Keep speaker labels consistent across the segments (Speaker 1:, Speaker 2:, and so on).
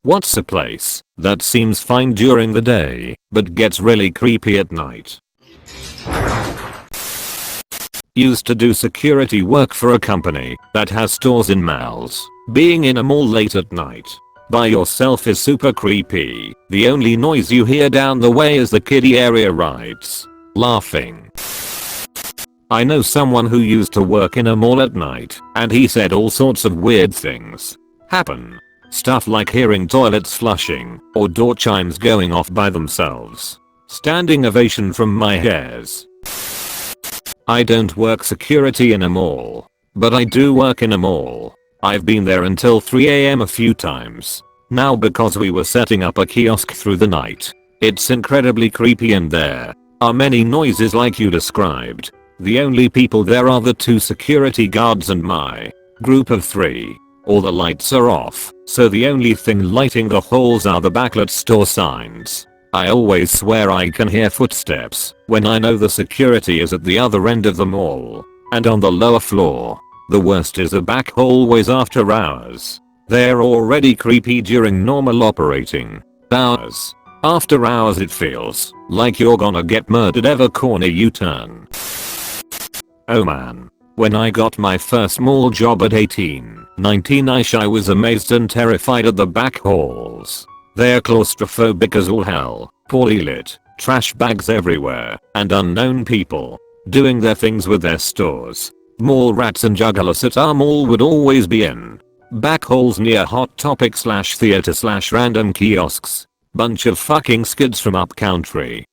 Speaker 1: What's a place that seems fine during the day, but gets really creepy at night? Used to do security work for a company that has stores in malls. Being in a mall late at night by yourself is super creepy. The only noise you hear down the way is the kiddie area rides. Laughing. I know someone who used to work in a mall at night, and he said all sorts of weird things happen. Stuff like hearing toilets flushing, or door chimes going off by themselves. Standing ovation from my hairs. I don't work security in a mall, but I do work in a mall. I've been there until 3 AM a few times now because we were setting up a kiosk through the night. It's incredibly creepy and there are many noises like you described. The only people there are the 2 security guards and my group of 3. All the lights are off, so the only thing lighting the halls are the backlit store signs. I always swear I can hear footsteps when I know the security is at the other end of the mall and on the lower floor. The worst is the back hallways after hours. They're already creepy during normal operating hours. After hours it feels like you're gonna get murdered every corner you turn. Oh man. When I got my first mall job at 19ish I was amazed and terrified at the back halls. They're claustrophobic as all hell, poorly lit, trash bags everywhere, and unknown people doing their things with their stores. Mall rats and jugglers at our mall would always be in back halls near Hot Topic / theater / random kiosks. Bunch of fucking skids from up country.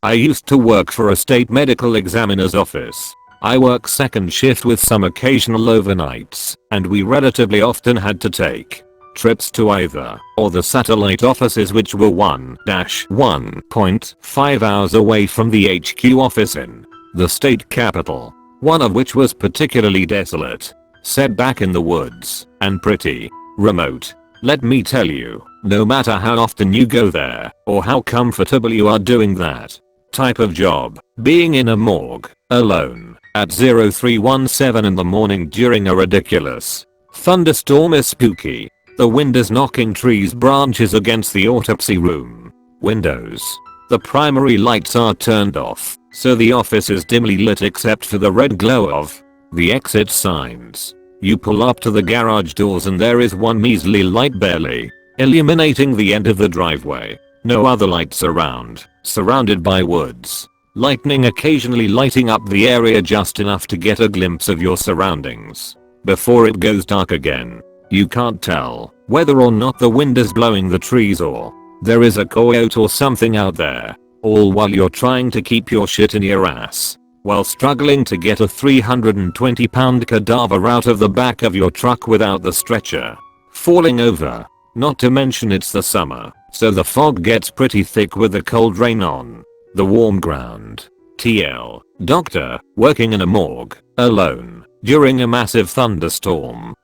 Speaker 1: I used to work for a state medical examiner's office. I work second shift with some occasional overnights, and we relatively often had to take trips to either or the satellite offices, which were 1-1.5 hours away from the HQ office in the state capital. One of which was particularly desolate, set back in the woods, and pretty remote. Let me tell you, no matter how often you go there, or how comfortable you are doing that type of job, being in a morgue, alone, at 0317 in the morning during a ridiculous thunderstorm is spooky. The wind is knocking trees branches against the autopsy room windows. The primary lights are turned off, so the office is dimly lit except for the red glow of the exit signs. You pull up to the garage doors and there is one measly light barely illuminating the end of the driveway. No other lights around, surrounded by woods. Lightning occasionally lighting up the area just enough to get a glimpse of your surroundings before it goes dark again. You can't tell whether or not the wind is blowing the trees or there is a coyote or something out there. All while you're trying to keep your shit in your ass while struggling to get a 320-pound cadaver out of the back of your truck without the stretcher falling over. Not to mention it's the summer, so the fog gets pretty thick with the cold rain on the warm ground. TL. Doctor, working in a morgue, alone, during a massive thunderstorm.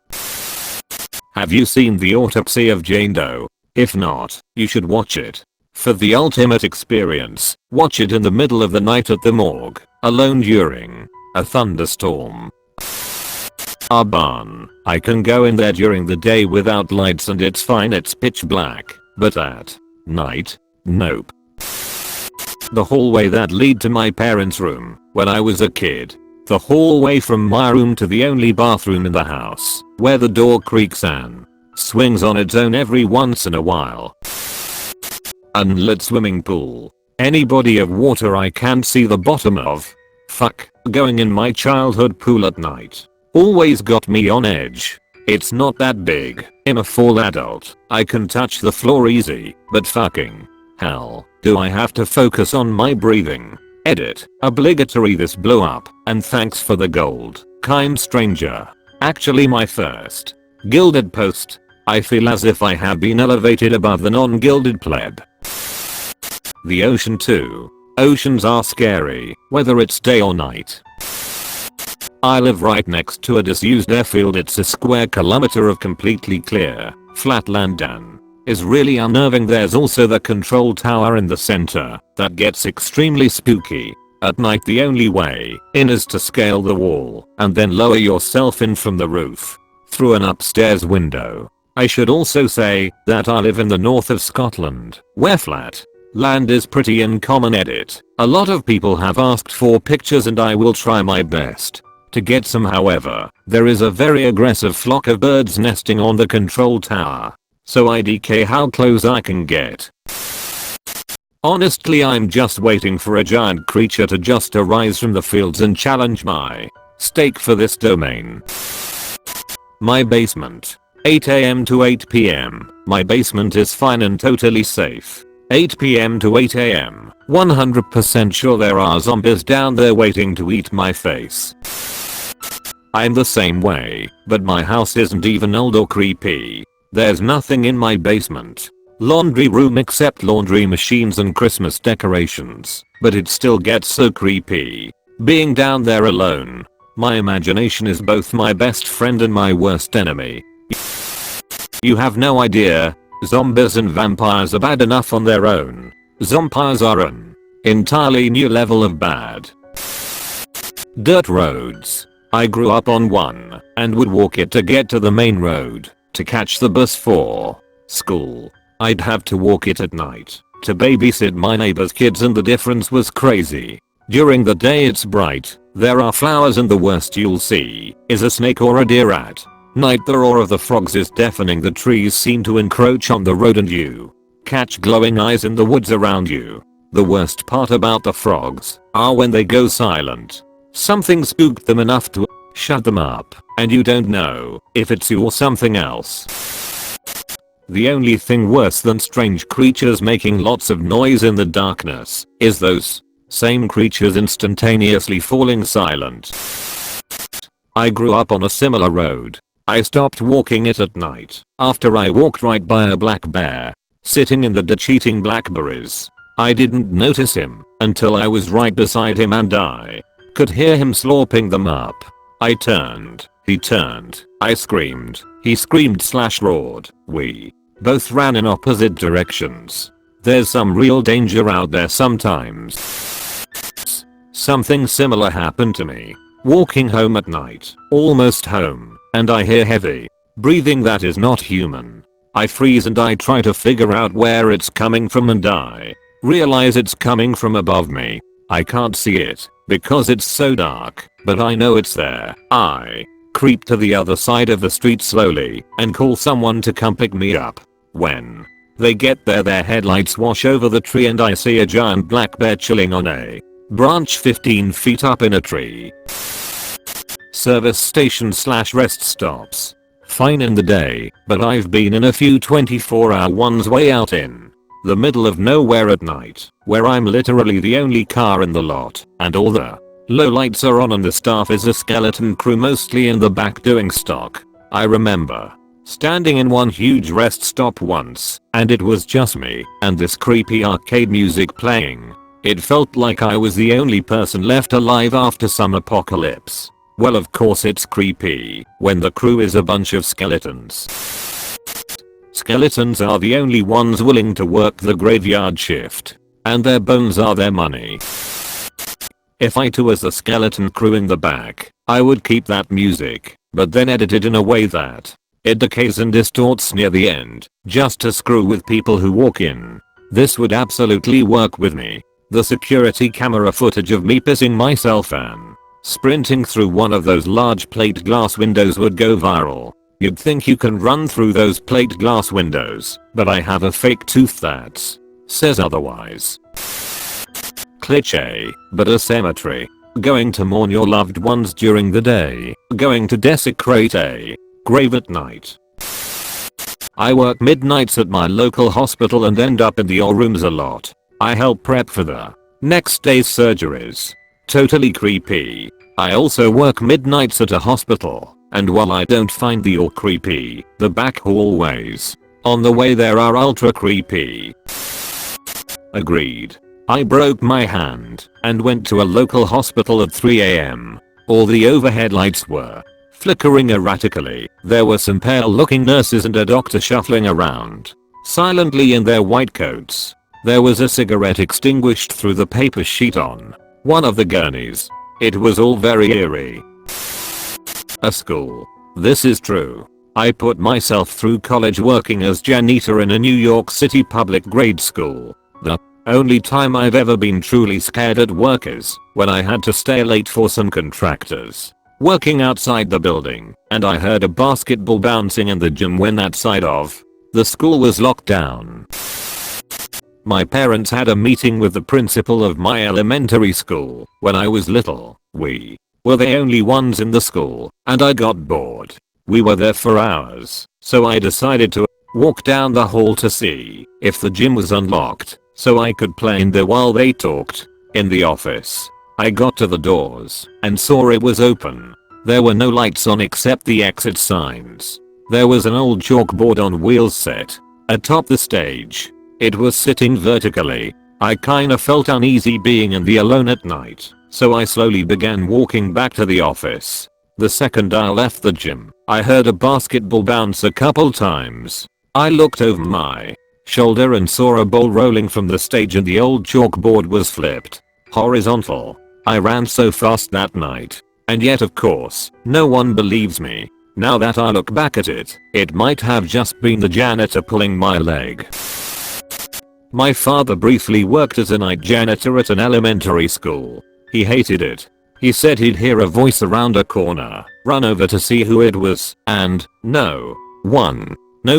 Speaker 1: Have you seen the autopsy of Jane Doe? If not, you should watch it. For the ultimate experience, watch it in the middle of the night at the morgue, alone during a thunderstorm. Our barn. I can go in there during the day without lights and it's fine, it's pitch black, but at night, nope. The hallway that lead to my parents' room when I was a kid. The hallway from my room to the only bathroom in the house, where the door creaks and swings on its own every once in a while. Unlit swimming pool. Any body of water I can't see the bottom of. Fuck, going in my childhood pool at night always got me on edge. It's not that big. I'm a full adult. I can touch the floor easy, but fucking hell, do I have to focus on my breathing? Edit. Obligatory this blow up, and thanks for the gold, kind stranger. Actually my first gilded post. I feel as if I have been elevated above the non-gilded pleb. The ocean too. Oceans are scary, whether it's day or night. I live right next to a disused airfield. It's a square kilometer of completely clear, flat land and is really unnerving. There's also the control tower in the center that gets extremely spooky. At night the only way in is to scale the wall and then lower yourself in from the roof through an upstairs window. I should also say that I live in the north of Scotland, where flat land is pretty uncommon. Edit. A lot of people have asked for pictures and I will try my best to get some. However, there is a very aggressive flock of birds nesting on the control tower, so IDK how close I can get. Honestly, I'm just waiting for a giant creature to just arise from the fields and challenge my stake for this domain. My basement. 8 AM to 8 PM. My basement is fine and totally safe. 8 PM to 8 AM. 100% sure there are zombies down there waiting to eat my face. I'm the same way, but my house isn't even old or creepy. There's nothing in my basement. Laundry room except laundry machines and Christmas decorations, but it still gets so creepy being down there alone. My imagination is both my best friend and my worst enemy. You have no idea. Zombies and vampires are bad enough on their own. Zombies are an entirely new level of bad. Dirt roads. I grew up on one and would walk it to get to the main road to catch the bus for school. I'd have to walk it at night to babysit my neighbor's kids and the difference was crazy. During the day it's bright, there are flowers and the worst you'll see is a snake or a deer. At night the roar of the frogs is deafening. The trees seem to encroach on the road and you catch glowing eyes in the woods around you. The worst part about the frogs are when they go silent. Something spooked them enough to shut them up and you don't know if it's you or something else. The only thing worse than strange creatures making lots of noise in the darkness is those same creatures instantaneously falling silent. I grew up on a similar road. I stopped walking it at night after I walked right by a black bear sitting in the ditch eating blackberries. I didn't notice him until I was right beside him and I could hear him slurping them up. I turned, he turned, I screamed, he screamed/roared. We both ran in opposite directions. There's some real danger out there sometimes. Something similar happened to me. Walking home at night, almost home, and I hear heavy breathing that is not human. I freeze and I try to figure out where it's coming from and I realize it's coming from above me. I can't see it because it's so dark, but I know it's there. I creep to the other side of the street slowly and call someone to come pick me up. When they get there their headlights wash over the tree and I see a giant black bear chilling on a branch 15 feet up in a tree. Service station/rest stops. Fine in the day, but I've been in a few 24-hour ones way out in the middle of nowhere at night, where I'm literally the only car in the lot, and all the low lights are on and the staff is a skeleton crew mostly in the back doing stock. I remember standing in one huge rest stop once, and it was just me and this creepy arcade music playing. It felt like I was the only person left alive after some apocalypse. Well, of course it's creepy when the crew is a bunch of skeletons. Skeletons are the only ones willing to work the graveyard shift, and their bones are their money. If I too was the skeleton crew in the back, I would keep that music, but then edit it in a way that it decays and distorts near the end, just to screw with people who walk in. This would absolutely work with me. The security camera footage of me pissing myself and sprinting through one of those large plate glass windows would go viral. You'd think you can run through those plate glass windows, but I have a fake tooth that says otherwise. Cliché, but a cemetery. Going to mourn your loved ones during the day, going to desecrate a grave at night. I work midnights at my local hospital and end up in the OR rooms a lot. I help prep for the next day's surgeries. Totally creepy. I also work midnights at a hospital, and while I don't find the OR creepy, the back hallways on the way there are ultra creepy. Agreed. I broke my hand and went to a local hospital at 3 AM. All the overhead lights were flickering erratically. There were some pale looking nurses and a doctor shuffling around silently in their white coats. There was a cigarette extinguished through the paper sheet on one of the gurneys. It was all very eerie. A school. This is true. I put myself through college working as janitor in a New York City public grade school. The only time I've ever been truly scared at work is when I had to stay late for some contractors working outside the building, and I heard a basketball bouncing in the gym when that side of the school was locked down. My parents had a meeting with the principal of my elementary school when I was little. We were the only ones in the school, and I got bored. We were there for hours, so I decided to walk down the hall to see if the gym was unlocked so I could play in there while they talked in the office. I got to the doors and saw it was open. There were no lights on except the exit signs. There was an old chalkboard on wheels set atop the stage. It was sitting vertically. I kinda felt uneasy being in the alone at night, so I slowly began walking back to the office. The second I left the gym, I heard a basketball bounce a couple times. I looked over my shoulder and saw a ball rolling from the stage and the old chalkboard was flipped horizontal. I ran so fast that night. And yet of course, no one believes me. Now that I look back at it, it might have just been the janitor pulling my leg. My father briefly worked as a night janitor at an elementary school. He hated it. He said he'd hear a voice around a corner, run over to see who it was, and no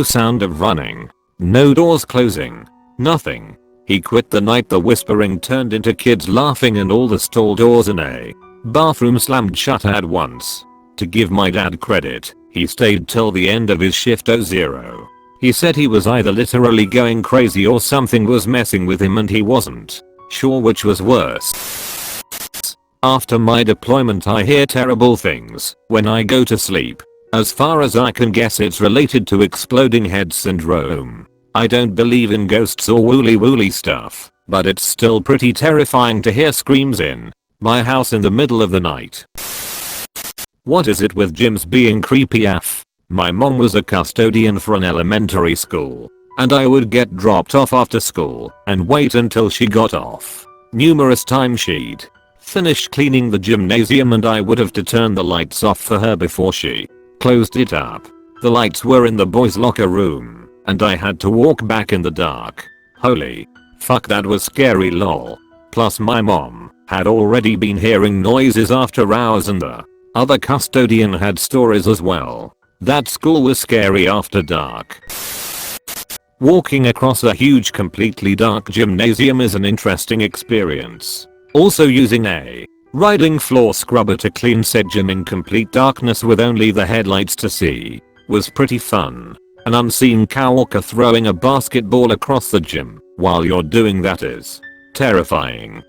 Speaker 1: sound of running. No doors closing. Nothing. He quit the night the whispering turned into kids laughing and all the stall doors in a bathroom slammed shut at once. To give my dad credit, he stayed till the end of his shift 00. He said he was either literally going crazy or something was messing with him and he wasn't sure which was worse. After my deployment I hear terrible things when I go to sleep. As far as I can guess it's related to exploding head syndrome. I don't believe in ghosts or wooly stuff, but it's still pretty terrifying to hear screams in my house in the middle of the night. What is it with gyms being creepy AF? My mom was a custodian for an elementary school, and I would get dropped off after school and wait until she got off. Numerous times she'd finished cleaning the gymnasium and I would have to turn the lights off for her before she closed it up. The lights were in the boys' locker room, and I had to walk back in the dark. Holy fuck, that was scary lol. Plus my mom had already been hearing noises after hours and the other custodian had stories as well. That school was scary after dark. Walking across a huge completely dark gymnasium is an interesting experience. Also using a riding floor scrubber to clean said gym in complete darkness with only the headlights to see was pretty fun. An unseen coworker throwing a basketball across the gym while you're doing that is terrifying.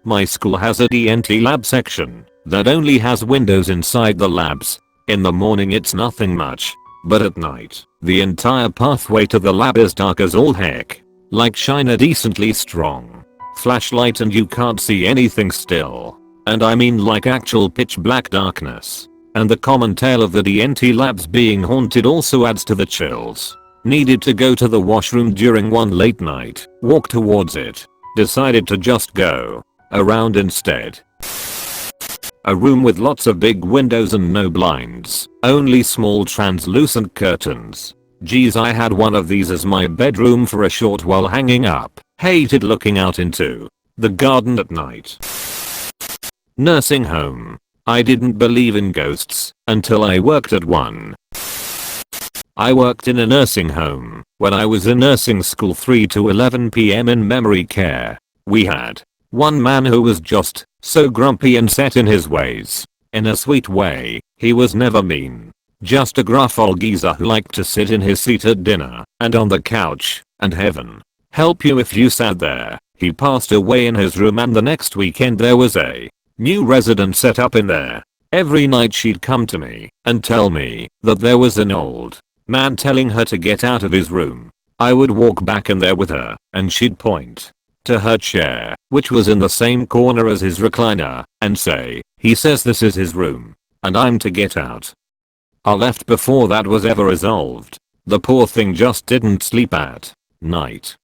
Speaker 1: My school has a D&T lab section that only has windows inside the labs. In the morning it's nothing much, but at night, the entire pathway to the lab is dark as all heck. Like shine a decently strong flashlight and you can't see anything still. And I mean like actual pitch black darkness. And the common tale of the D&T labs being haunted also adds to the chills. Needed to go to the washroom during one late night, walk towards it. Decided to just go around instead. A room with lots of big windows and no blinds, only small translucent curtains. Geez, I had one of these as my bedroom for a short while hanging up. Hated looking out into the garden at night. Nursing home. I didn't believe in ghosts until I worked at one. I worked in a nursing home when I was in nursing school 3 to 11 PM in memory care. We had one man who was just so grumpy and set in his ways. In a sweet way, he was never mean. Just a gruff old geezer who liked to sit in his seat at dinner and on the couch, and heaven help you if you sat there. He passed away in his room and the next weekend there was a new resident set up in there. Every night she'd come to me and tell me that there was an old man telling her to get out of his room. I would walk back in there with her and she'd point to her chair, which was in the same corner as his recliner, and say, "He says this is his room, and I'm to get out." I left before that was ever resolved. The poor thing just didn't sleep at night.